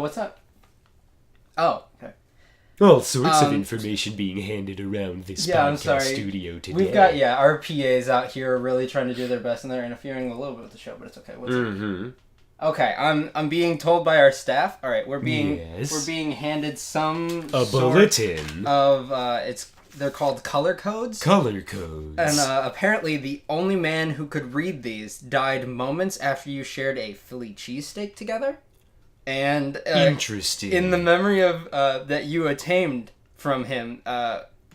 What's up? Oh, okay. All sorts of information being handed around this podcast studio today. We've got, our PAs out here really trying to do their best, and they're interfering a little bit with the show, but it's okay. What's up? Okay, I'm being told by our staff. All right, we're being handed some bulletin of they're called color codes. Color codes. And apparently the only man who could read these died moments after you shared a Philly cheesesteak together. And interesting. In the memory of that you attained from him,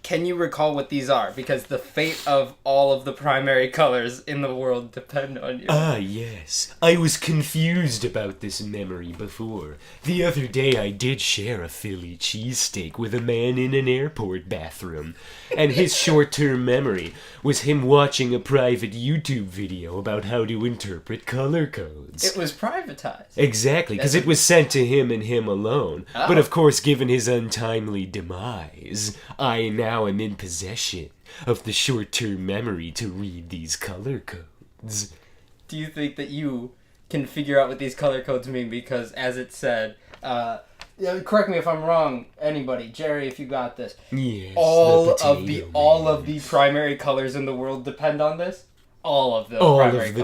can you recall what these are? Because the fate of all of the primary colors in the world depend on you. Ah, yes. I was confused about this memory before. The other day I did share a Philly cheesesteak with a man in an airport bathroom, and his short-term memory was him watching a private YouTube video about how to interpret color codes. It was privatized. Exactly, because it was sent to him and him alone. Oh. But of course, given his untimely demise, I now am in possession of the short-term memory to read these color codes. Do you think that you can figure out what these color codes mean? Because, as it said, correct me if I'm wrong, anybody, Jerry, if you got this. Yes. All of the primary colors in the world depend on this. All of the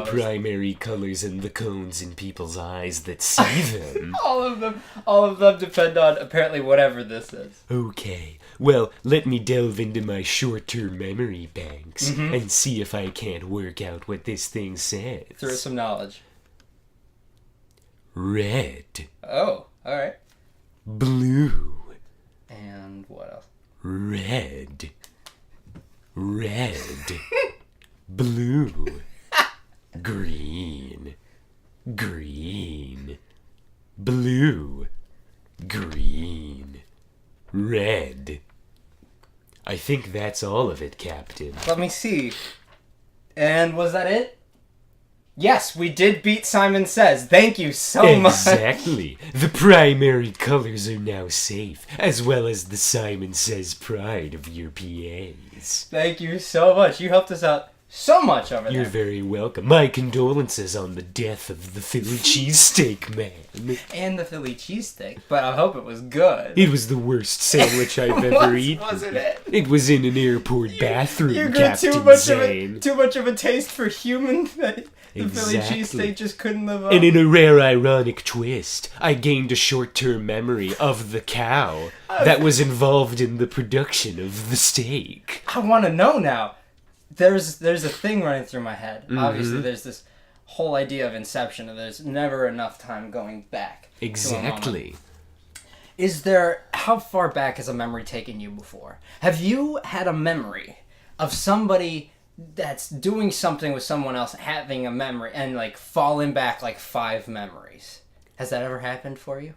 primary colors and the cones in people's eyes that see them. all of them depend on apparently whatever this is. Okay. Well, let me delve into my short-term memory banks and see if I can't work out what this thing says. Through some knowledge. Red. Oh, alright. Blue. And what else? Red. Blue. Green. Blue. Green. Red. I think that's all of it, Captain. Let me see. And was that it? Yes, we did beat Simon Says. Thank you so much. Exactly. The primary colors are now safe, as well as the Simon Says pride of your PAs. Thank you so much. You helped us out so much over there. You're very welcome. My condolences on the death of the Philly cheesesteak man. And the Philly cheesesteak, but I hope it was good. It was the worst sandwich I've ever eaten. Wasn't it? It was in an airport bathroom, you Captain too much of a taste for human that the Philly cheesesteak just couldn't live up. And in a rare ironic twist, I gained a short-term memory of the cow that was involved in the production of the steak. I want to know now. There's a thing running through my head. Obviously, there's this whole idea of Inception, and there's never enough time going back. Exactly. How far back has a memory taken you before? Have you had a memory of somebody that's doing something with someone else, having a memory, and like falling back like 5 memories? Has that ever happened for you?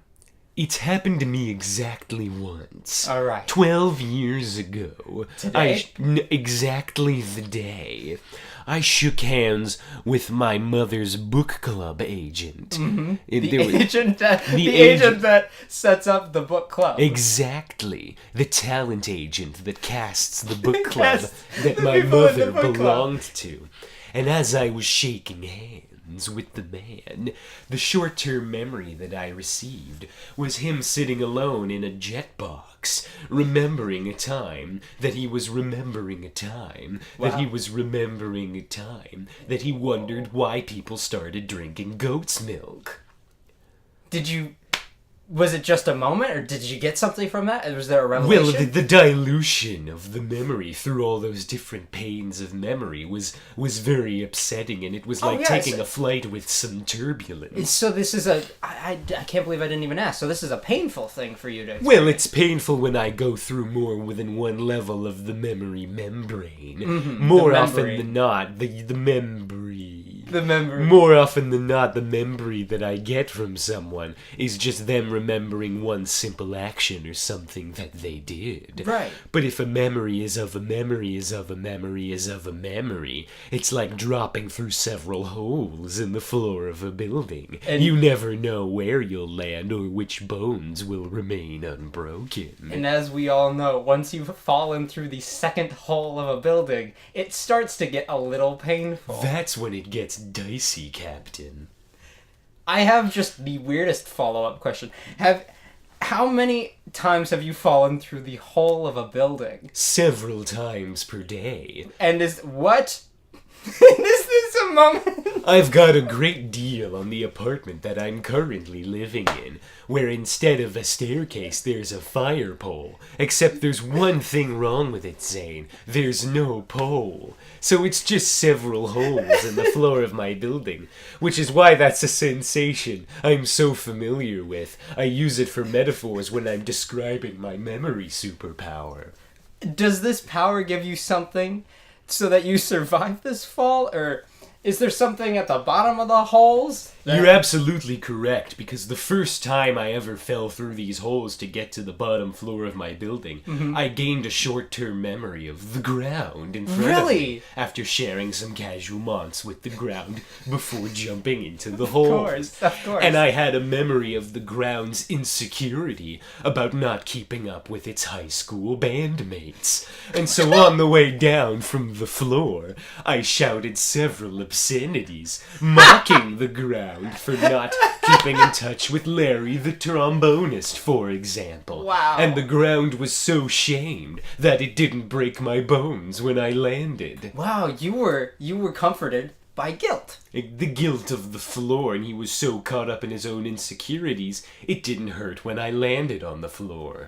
It's happened to me exactly once. All right. 12 years ago. Today? Exactly the day. I shook hands with my mother's book club agent. Mm-hmm. The agent that sets up the book club. Exactly. The talent agent that casts the book club that my mother belonged to. And as I was shaking hands with the man, the short-term memory that I received was him sitting alone in a jet box, remembering a time that he was remembering a time that he was remembering a time that he wondered why people started drinking goat's milk. Was it just a moment, or did you get something from that? Was there a revelation? Well, the dilution of the memory through all those different panes of memory was very upsetting, and it was like taking a flight with some turbulence. So this is I can't believe I didn't even ask. So this is a painful thing for you to experience. Well, it's painful when I go through more than one level of the memory membrane. Mm-hmm. More often than not, the memory. The memory. More often than not, the memory that I get from someone is just them remembering one simple action or something that they did. Right. But if a memory is of a memory is of a memory is of a memory, it's like dropping through several holes in the floor of a building. And you never know where you'll land or which bones will remain unbroken. And as we all know, once you've fallen through the second hole of a building, it starts to get a little painful. That's when it gets dicey, Captain. I have just the weirdest follow-up question. How many times have you fallen through the hole of a building? Several times per day. And what? Is this a moment? I've got a great deal on the apartment that I'm currently living in, where instead of a staircase there's a fire pole. Except there's one thing wrong with it, Zane. There's no pole. So it's just several holes in the floor of my building, which is why that's a sensation I'm so familiar with. I use it for metaphors when I'm describing my memory superpower. Does this power give you something so that you survive this fall, or is there something at the bottom of the holes? You're absolutely correct, because the first time I ever fell through these holes to get to the bottom floor of my building, I gained a short-term memory of the ground in front of me after sharing some casual months with the ground before jumping into the holes. Of course. And I had a memory of the ground's insecurity about not keeping up with its high school bandmates. And so on the way down from the floor, I shouted several obscenities, mocking the ground for not keeping in touch with Larry the trombonist, for example. Wow. And the ground was so shamed that it didn't break my bones when I landed. Wow, you were comforted by guilt. The guilt of the floor, and he was so caught up in his own insecurities, it didn't hurt when I landed on the floor.